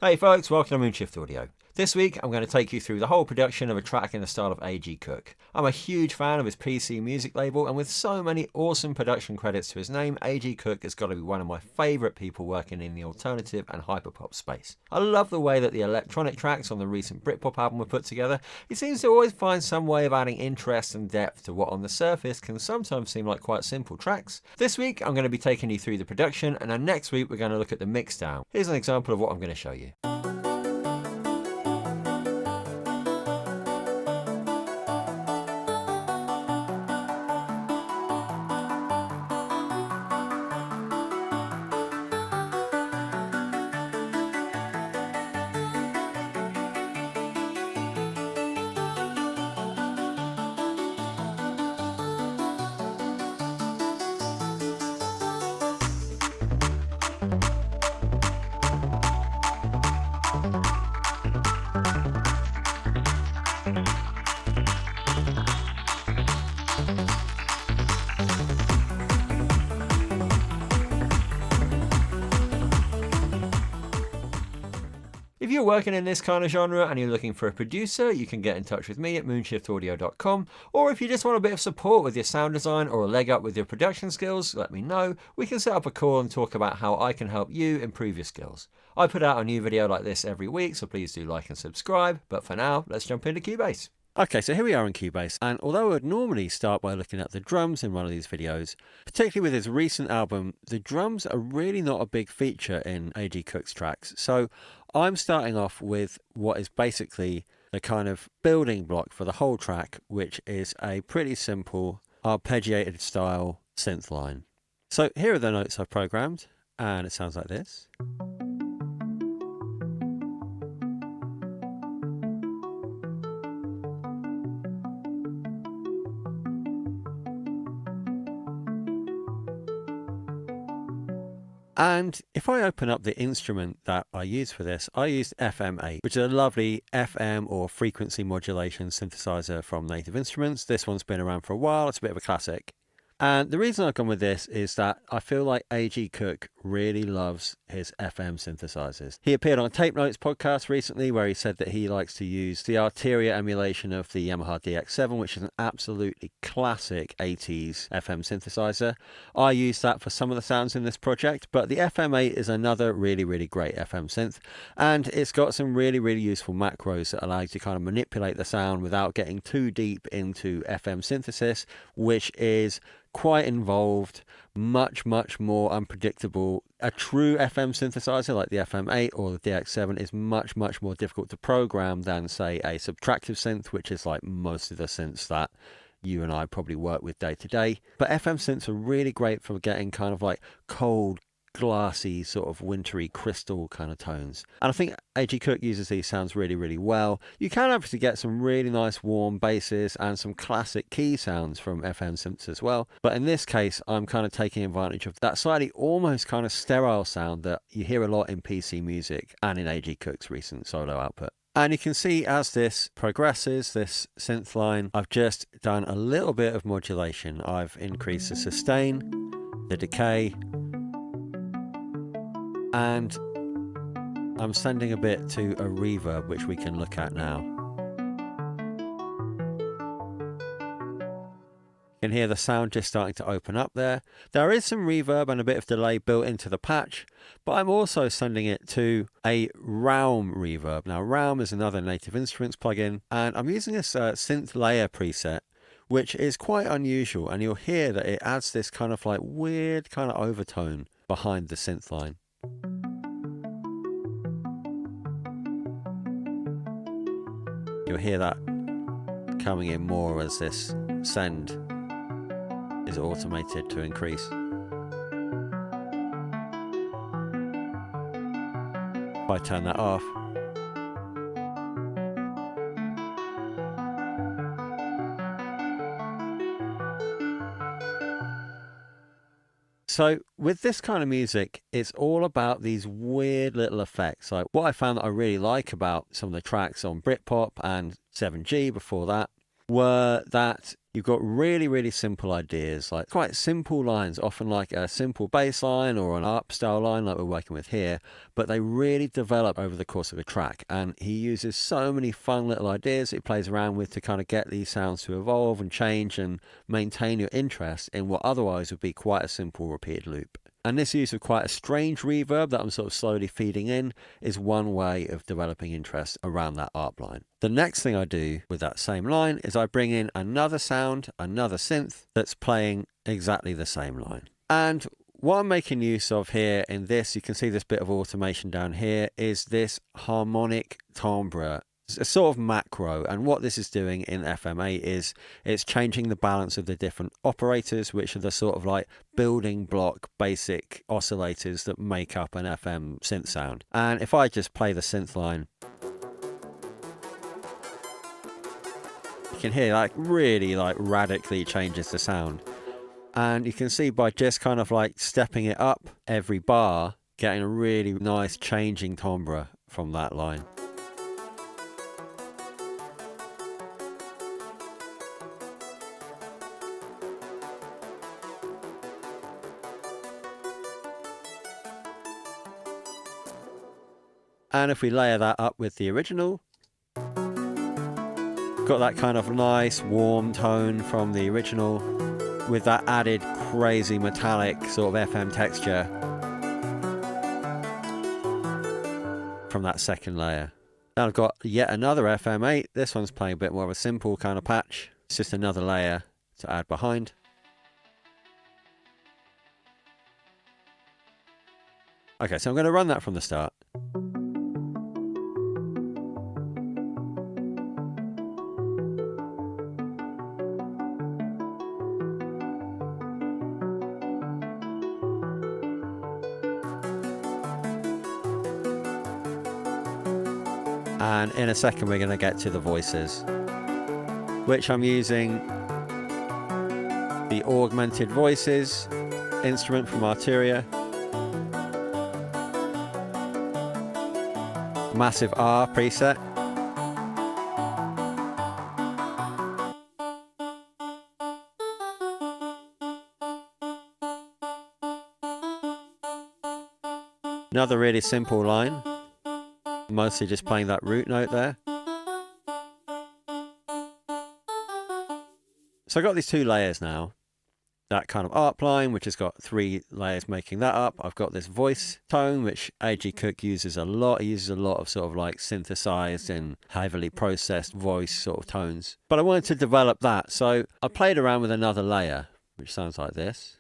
Hey folks, welcome to Moonshift Audio. This week I'm going to take you through the whole production of a track in the style of A.G. Cook. I'm a huge fan of his PC music label, and with so many awesome production credits to his name, A.G. Cook has got to be one of my favourite people working in the alternative and hyperpop space. I love the way that the electronic tracks on the recent Britpop album were put together. He seems to always find some way of adding interest and depth to what on the surface can sometimes seem like quite simple tracks. This week I'm going to be taking you through the production, and then next week we're going to look at the mixdown. Here's an example of what I'm going to show you. If you're working in this kind of genre and you're looking for a producer, you can get in touch with me at moonshiftaudio.com, or if you just want a bit of support with your sound design or a leg up with your production skills, let me know. We can set up a call and talk about how I can help you improve your skills. I put out a new video like this every week, so please do like and subscribe, but for now, let's jump into Cubase. Okay, so here we are in Cubase, and although I would normally start by looking at the drums in one of these videos, particularly with his recent album, the drums are really not a big feature in A.G. Cook's tracks. So I'm starting off with what is basically the kind of building block for the whole track, which is a pretty simple arpeggiated style synth line. So here are the notes I've programmed, and it sounds like this. And if I open up the instrument that I use for this, I used FM8, which is a lovely FM or frequency modulation synthesizer from Native Instruments. This one's been around for a while. It's a bit of a classic. And the reason I've gone with this is that I feel like A.G. Cook really loves his FM synthesizers. He appeared on a Tape Notes podcast recently where he said that he likes to use the Arteria emulation of the Yamaha DX7, which is an absolutely classic 80s FM synthesizer. I use that for some of the sounds in this project, but the FM8 is another really, really great FM synth, and it's got some really, really useful macros that allow you to kind of manipulate the sound without getting too deep into FM synthesis, which is quite involved, much more unpredictable. A true FM synthesizer like the FM8 or the DX7 is much more difficult to program than, say, a subtractive synth, which is like most of the synths that you and I probably work with day to day. But FM synths are really great for getting kind of like cold, glassy, sort of wintry crystal kind of tones. And I think A.G. Cook uses these sounds really, really well. You can obviously get some really nice warm basses and some classic key sounds from FM synths as well. But in this case, I'm kind of taking advantage of that slightly almost kind of sterile sound that you hear a lot in PC music and in A.G. Cook's recent solo output. And you can see as this progresses, this synth line, I've just done a little bit of modulation. I've increased the sustain, the decay, and I'm sending a bit to a reverb, which we can look at now. You can hear the sound just starting to open up there. There is some reverb and a bit of delay built into the patch, but I'm also sending it to a Realm reverb. Now, Realm is another Native Instruments plugin, and I'm using this synth layer preset, which is quite unusual, and you'll hear that it adds this kind of like weird kind of overtone behind the synth line. You'll hear that coming in more as this send is automated to increase. If I turn that off, so with this kind of music, it's all about these weird little effects. Like what I found that I really like about some of the tracks on Britpop and 7G before that were that you've got really simple ideas, like quite simple lines, often like a simple bass line or an ARP style line like we're working with here, but they really develop over the course of a track. And he uses so many fun little ideas that he plays around with to kind of get these sounds to evolve and change and maintain your interest in what otherwise would be quite a simple repeated loop. And this use of quite a strange reverb that I'm sort of slowly feeding in is one way of developing interest around that ARP line. The next thing I do with that same line is I bring in another sound, another synth that's playing exactly the same line. And what I'm making use of here in this, you can see this bit of automation down here, is this harmonic timbre. It's a sort of macro, and what this is doing in FM8 is it's changing the balance of the different operators, which are the sort of like building block basic oscillators that make up an FM synth sound. And if I just play the synth line, you can hear like really like radically changes the sound. And you can see by just kind of like stepping it up every bar, getting a really nice changing timbre from that line. And if we layer that up with the original, got that kind of nice warm tone from the original with that added crazy metallic sort of FM texture from that second layer. Now I've got yet another FM8. This one's playing a bit more of a simple kind of patch. It's just another layer to add behind. Okay, so I'm going to run that from the start. And in a second we're going to get to the voices, which I'm using the augmented voices instrument from Arpeggiator. Massive R preset. Another really simple line. Mostly just playing that root note there. So I've got these two layers now. That kind of ARP line, which has got 3 layers making that up. I've got this voice tone, which A.G. Cook uses a lot. He uses a lot of sort of like synthesized and heavily processed voice sort of tones. But I wanted to develop that. So I played around with another layer, which sounds like this.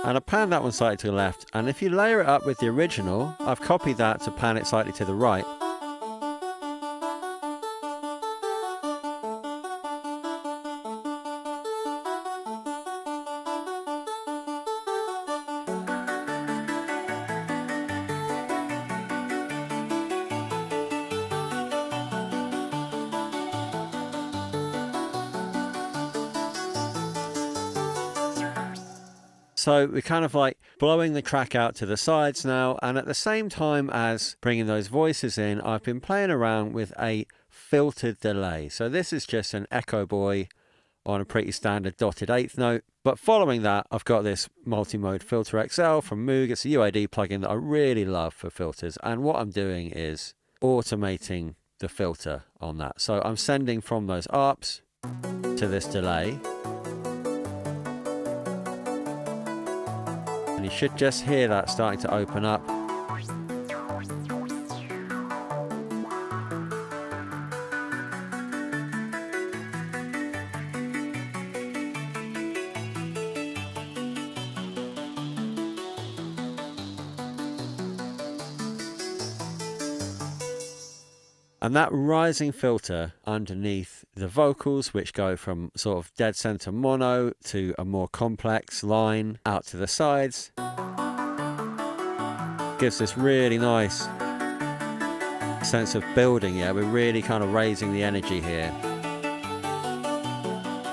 And I pan that one slightly to the left, and if you layer it up with the original, I've copied that to pan it slightly to the right. So we're kind of like blowing the track out to the sides now, and at the same time as bringing those voices in, I've been playing around with a filtered delay. So this is just an Echo Boy on a pretty standard dotted 8th note. But following that, I've got this multi-mode filter XL from Moog. It's a UAD plugin that I really love for filters. And what I'm doing is automating the filter on that. So I'm sending from those ARPs to this delay. And you should just hear that starting to open up. And that rising filter underneath the vocals, which go from sort of dead center mono to a more complex line out to the sides, gives this really nice sense of building. Yeah, we're really kind of raising the energy here.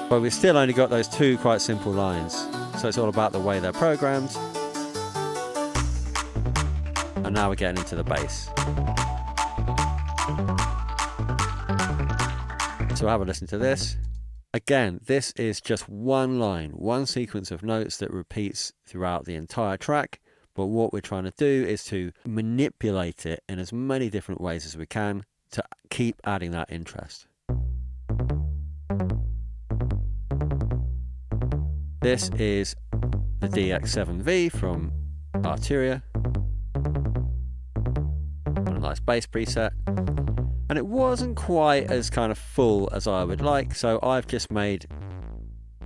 But we've still only got those 2 quite simple lines. So it's all about the way they're programmed. now we're getting into the bass. So have a listen to this. Again, this is just one line, one sequence of notes that repeats throughout the entire track. But what we're trying to do is to manipulate it in as many different ways as we can to keep adding that interest. This is the DX7V from Arpeggiator. A nice bass preset. And it wasn't quite as kind of full as I would like, so I've just made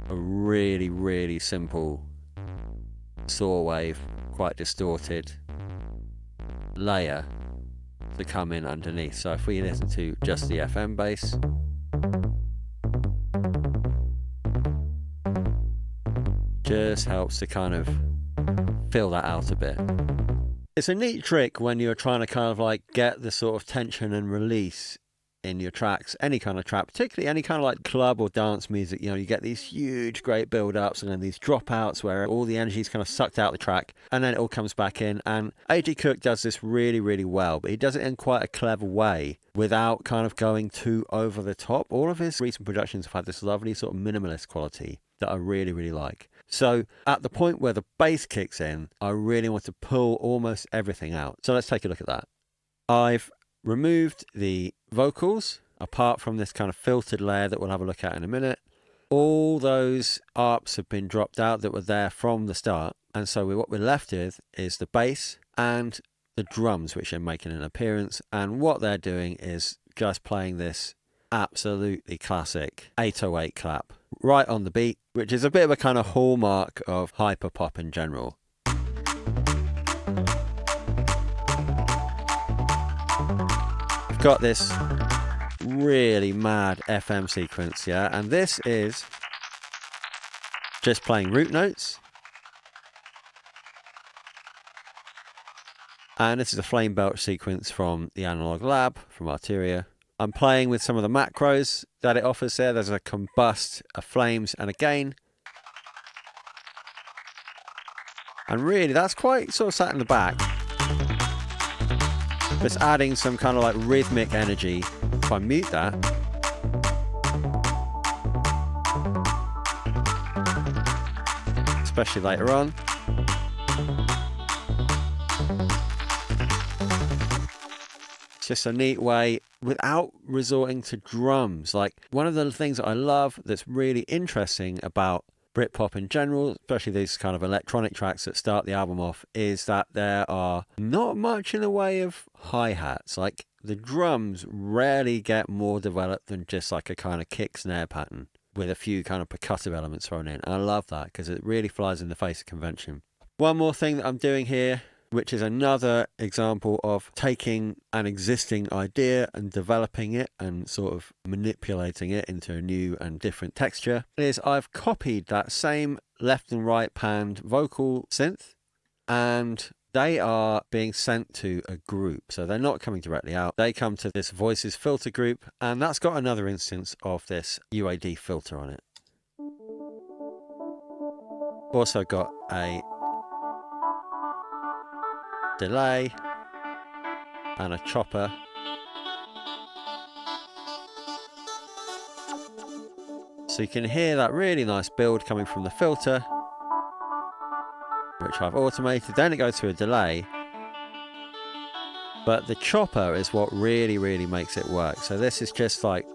a really, really simple saw wave, quite distorted layer to come in underneath. So if we listen to just the FM bass, just helps to kind of fill that out a bit. It's a neat trick when you're trying to kind of like get the sort of tension and release in your tracks, any kind of track, particularly any kind of like club or dance music. You know, you get these huge, great build-ups and then these dropouts where all the energy is kind of sucked out the track and then it all comes back in. And A.G. Cook does this really, really well, but he does it in quite a clever way without kind of going too over the top. All of his recent productions have had this lovely sort of minimalist quality that I really, really like. So at the point where the bass kicks in, I really want to pull almost everything out. So let's take a look at that. I've removed the vocals, apart from this kind of filtered layer that we'll have a look at in a minute. All those arps have been dropped out that were there from the start. And so what we're left with is the bass and the drums, which are making an appearance. And what they're doing is just playing this absolutely classic 808 clap right on the beat, which is a bit of a kind of hallmark of hyperpop in general. I've got this really mad FM sequence, yeah, and this is just playing root notes. And this is a flame belt sequence from the Analog Lab from Arpeggiator. I'm playing with some of the macros that it offers there. There's a combust, a flames, and a gain. And really, that's quite sort of sat in the back. Just adding some kind of like rhythmic energy. If I mute that. Especially later on. Just a neat way without resorting to drums. Like, one of the things that I love that's really interesting about Britpop in general, especially these kind of electronic tracks that start the album off, is that there are not much in the way of hi-hats. Like, the drums rarely get more developed than just like a kind of kick snare pattern with a few kind of percussive elements thrown in. And I love that because it really flies in the face of convention. One more thing that I'm doing here, which is another example of taking an existing idea and developing it and sort of manipulating it into a new and different texture, is I've copied that same left and right panned vocal synth, and they are being sent to a group. So they're not coming directly out. They come to this voices filter group, and that's got another instance of this UAD filter on it. Also got a delay and a chopper. So you can hear that really nice build coming from the filter, which I've automated. Then it goes to a delay, but the chopper is what really, really makes it work. So this is just like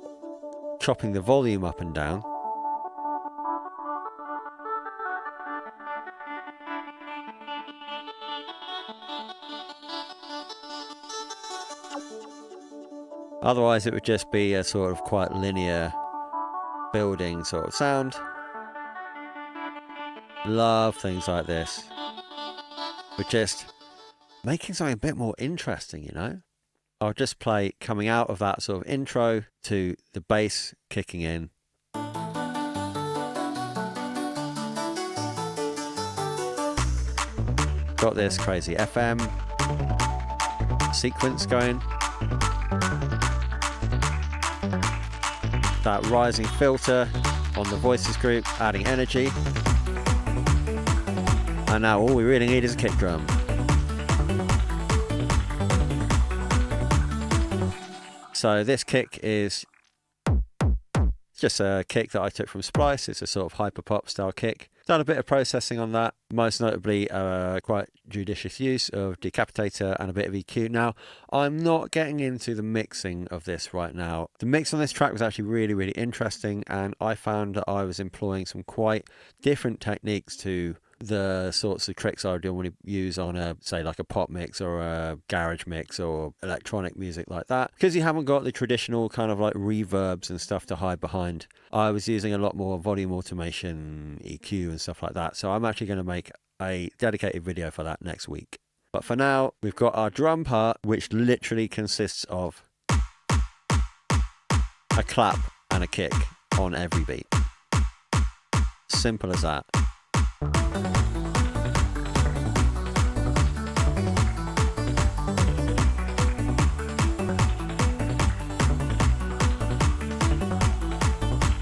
chopping the volume up and down. Otherwise it would just be a sort of quite linear building sort of sound. Love things like this. But just making something a bit more interesting, you know? I'll just play coming out of that sort of intro to the bass kicking in. Got this crazy FM sequence going. That rising filter on the voices group, adding energy. And now all we really need is a kick drum. So this kick is just a kick that I took from Splice. It's a sort of hyperpop style kick. Done a bit of processing on that, most notably quite judicious use of Decapitator and a bit of EQ. Now, I'm not getting into the mixing of this right now. The mix on this track was actually really, really interesting, and I found that I was employing some quite different techniques to the sorts of tricks I would normally use on a, say, like a pop mix or a garage mix or electronic music like that, because you haven't got the traditional kind of like reverbs and stuff to hide behind. I was using a lot more volume automation, EQ and stuff like that, so I'm actually going to make a dedicated video for that next week. But for now, we've got our drum part, which literally consists of a clap and a kick on every beat. Simple as that.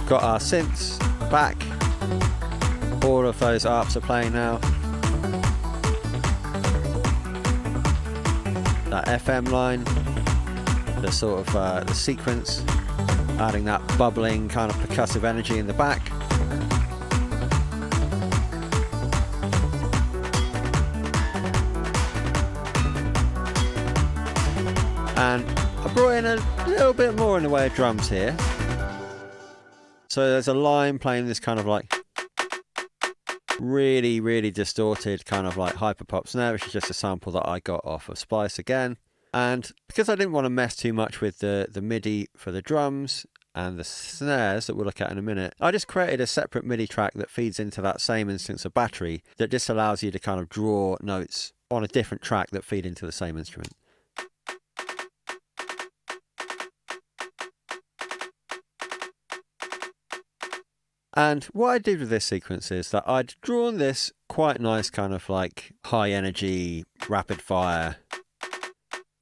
Got our synths back. All of those arps are playing now. That FM line, the sort of the sequence, adding that bubbling kind of percussive energy in the back. And I brought in a little bit more in the way of drums here. So there's a line playing this kind of like really, really distorted kind of like hyperpop snare, which is just a sample that I got off of Splice again. And because I didn't want to mess too much with the MIDI for the drums and the snares that we'll look at in a minute, I just created a separate MIDI track that feeds into that same instance of battery that just allows you to kind of draw notes on a different track that feed into the same instrument. And what I did with this sequence is that I'd drawn this quite nice kind of like high energy, rapid fire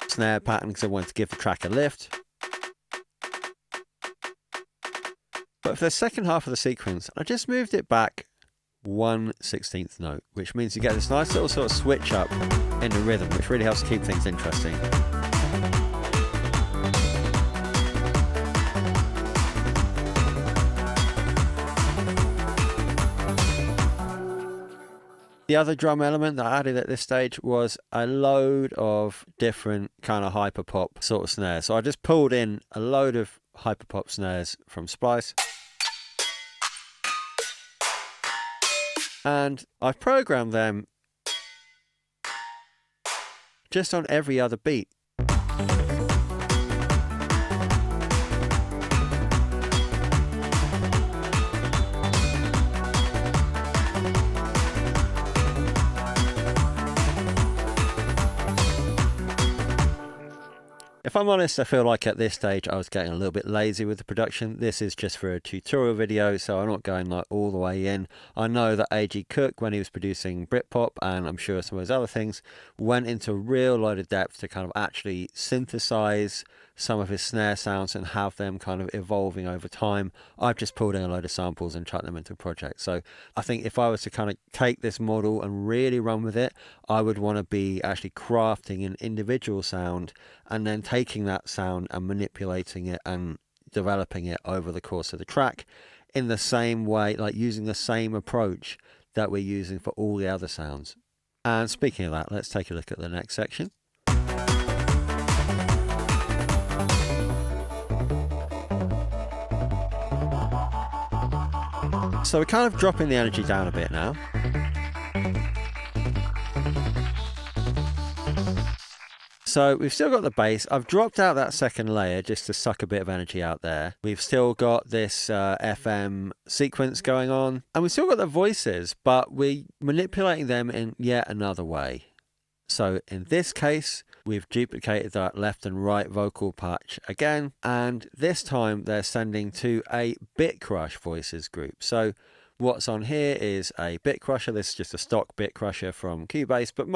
snare pattern because I wanted to give the track a lift. But for the second half of the sequence, I just moved it back 1/16th note, which means you get this nice little sort of switch up in the rhythm, which really helps keep things interesting. The other drum element that I added at this stage was a load of different kind of hyperpop sort of snares. So I just pulled in a load of hyperpop snares from Splice. And I've programmed them just on every other beat. If I'm honest, I feel like at this stage I was getting a little bit lazy with the production. This is just for a tutorial video, so I'm not going like all the way in. I know that A.G. Cook, when he was producing Britpop, and I'm sure some of those other things, went into a real load of depth to kind of actually synthesize some of his snare sounds and have them kind of evolving over time. I've just pulled in a load of samples and chucked them into a project. So I think if I was to kind of take this model and really run with it, I would want to be actually crafting an individual sound and then taking that sound and manipulating it and developing it over the course of the track in the same way, like using the same approach that we're using for all the other sounds. And speaking of that, let's take a look at the next section. So we're kind of dropping the energy down a bit now. So we've still got the bass. I've dropped out that second layer just to suck a bit of energy out there. We've still got this FM sequence going on. And we've still got the voices, but we're manipulating them in yet another way. So in this case, we've duplicated that left and right vocal patch again. And this time they're sending to a Bit Crush voices group. So what's on here is a bit crusher. This is just a stock bit crusher from Cubase, but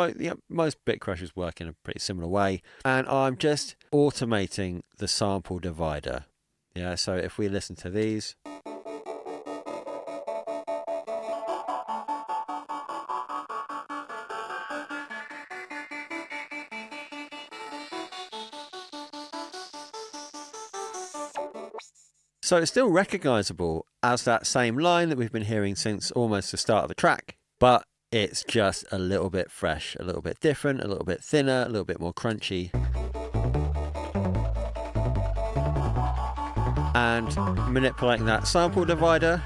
most bit crushers work in a pretty similar way. And I'm just automating the sample divider. Yeah, so if we listen to these. So it's still recognizable as that same line that we've been hearing since almost the start of the track, but it's just a little bit fresh, a little bit different, a little bit thinner, a little bit more crunchy. And manipulating that sample divider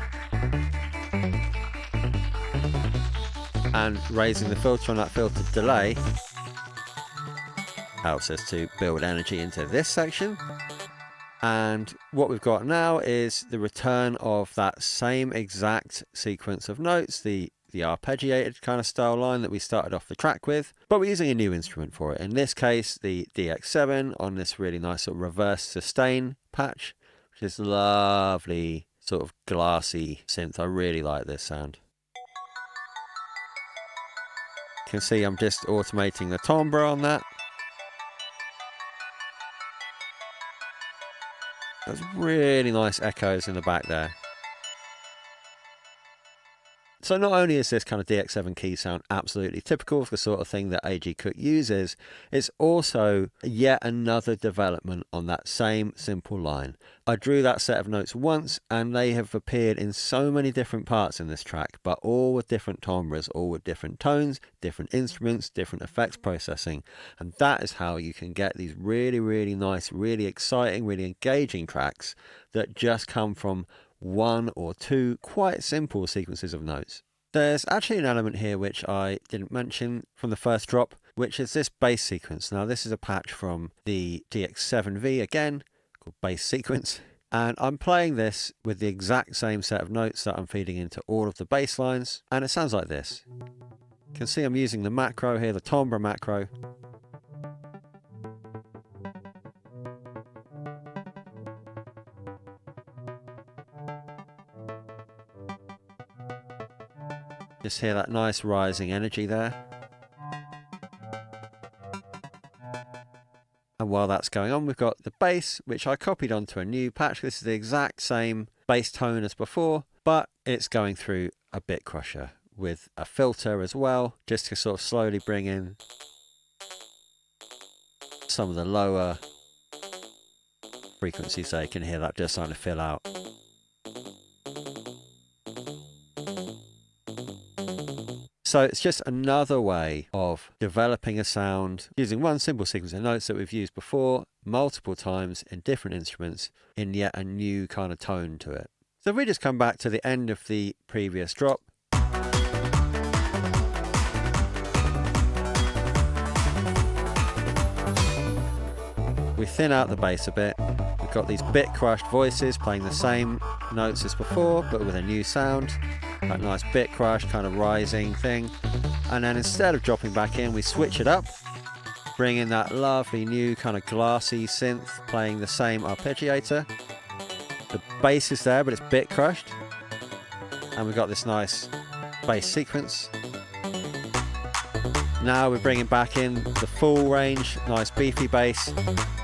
and raising the filter on that filtered delay helps us to build energy into this section. And what we've got now is the return of that same exact sequence of notes, the arpeggiated kind of style line that we started off the track with, but we're using a new instrument for it. In this case, the DX7 on this really nice sort of reverse sustain patch, which is lovely sort of glassy synth. I really like this sound. You can see I'm just automating the timbre on that. There's really nice echoes in the back there. So not only is this kind of DX7 key sound absolutely typical of the sort of thing that A.G. Cook uses, it's also yet another development on that same simple line. I drew that set of notes once and they have appeared in so many different parts in this track, but all with different timbres, all with different tones, different instruments, different effects processing. And that is how you can get these really, really nice, really exciting, really engaging tracks that just come from one or two quite simple sequences of notes. There's actually an element here which I didn't mention from the first drop, which is this bass sequence. Now this is a patch from the DX7V again, called bass sequence, and I'm playing this with the exact same set of notes that I'm feeding into all of the bass lines, and it sounds like this. You can see I'm using the macro here, the timbre macro. Just hear that nice rising energy there. And while that's going on, we've got the bass, which I copied onto a new patch. This is the exact same bass tone as before, but it's going through a bit crusher with a filter as well, just to sort of slowly bring in some of the lower frequencies there. You can hear that just starting to fill out. So it's just another way of developing a sound using one simple sequence of notes that we've used before multiple times in different instruments in yet a new kind of tone to it. So if we just come back to the end of the previous drop, we thin out the bass a bit. We've got these bit crushed voices playing the same notes as before but with a new sound. That nice bit crush kind of rising thing, and then instead of dropping back in, we switch it up, bring in that lovely new kind of glassy synth playing the same arpeggiator. The bass is there but it's bit crushed, and we've got this nice bass sequence. Now we're bringing back in the full range, nice beefy bass,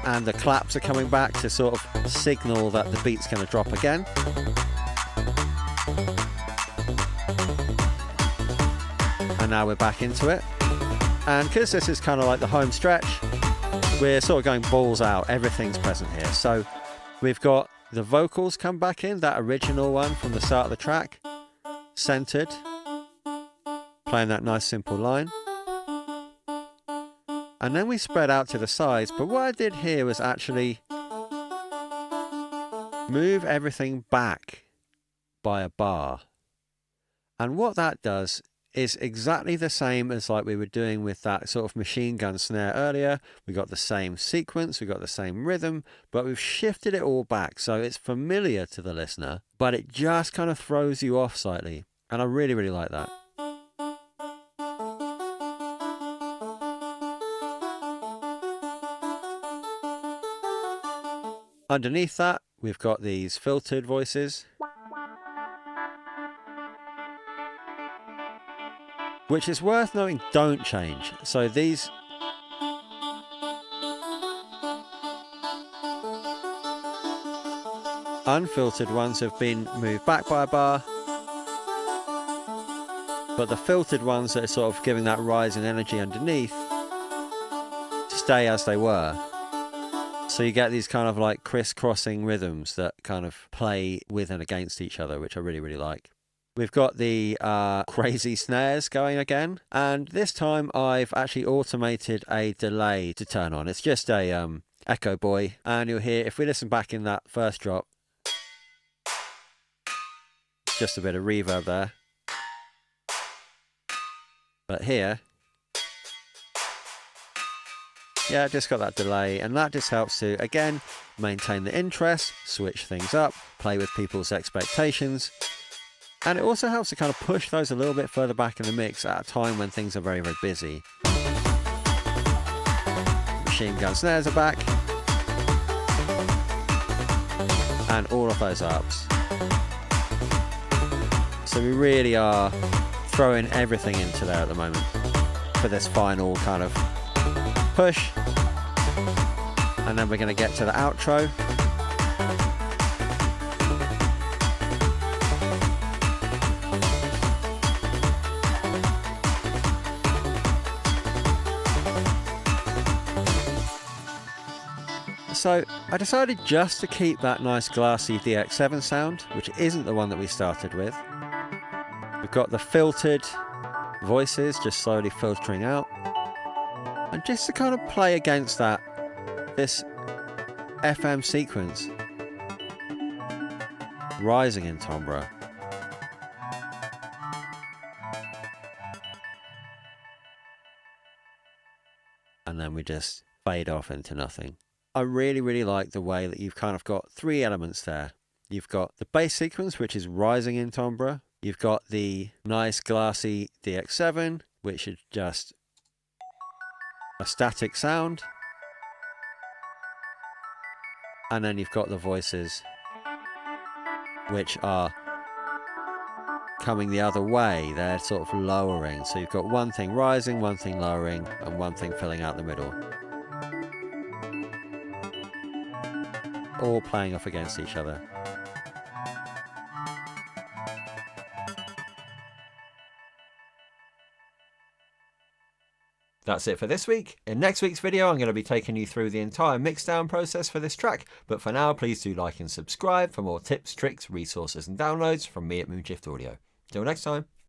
and the claps are coming back to sort of signal that the beat's going to drop again. And now we're back into it, and because this is kind of like the home stretch, we're sort of going balls out. Everything's present here. So we've got the vocals come back in, that original one from the start of the track, centered, playing that nice simple line, and then we spread out to the sides. But what I did here was actually move everything back by a bar, and what that does is exactly the same as like we were doing with that sort of machine gun snare earlier. We got the same sequence, we got the same rhythm, but we've shifted it all back so it's familiar to the listener, but it just kind of throws you off slightly, and I really, really like that. Underneath that, we've got these filtered voices, which is worth noting don't change. So these unfiltered ones have been moved back by a bar, but the filtered ones that are sort of giving that rise in energy underneath stay as they were. So you get these kind of like crisscrossing rhythms that kind of play with and against each other, which I really, really like. We've got the crazy snares going again, and this time I've actually automated a delay to turn on. It's just a Echo Boy, and you'll hear, if we listen back in that first drop, just a bit of reverb there. But here, yeah, just got that delay, and that just helps to, again, maintain the interest, switch things up, play with people's expectations. And it also helps to kind of push those a little bit further back in the mix at a time when things are very, very busy. Machine gun snares are back. And all of those ups. So we really are throwing everything into there at the moment for this final kind of push. And then we're going to get to the outro. So I decided just to keep that nice glassy DX7 sound, which isn't the one that we started with. We've got the filtered voices just slowly filtering out. And just to kind of play against that, this FM sequence rising in timbre. And then we just fade off into nothing. I really, really like the way that you've kind of got three elements there. You've got the bass sequence, which is rising in timbre. You've got the nice glassy DX7, which is just a static sound. And then you've got the voices, which are coming the other way. They're sort of lowering. So you've got one thing rising, one thing lowering, and one thing filling out the middle. All playing off against each other. That's it for this week. In next week's video, I'm going to be taking you through the entire mixdown process for this track. But for now, please do like and subscribe for more tips, tricks, resources and downloads from me at Moonshift Audio. Till next time.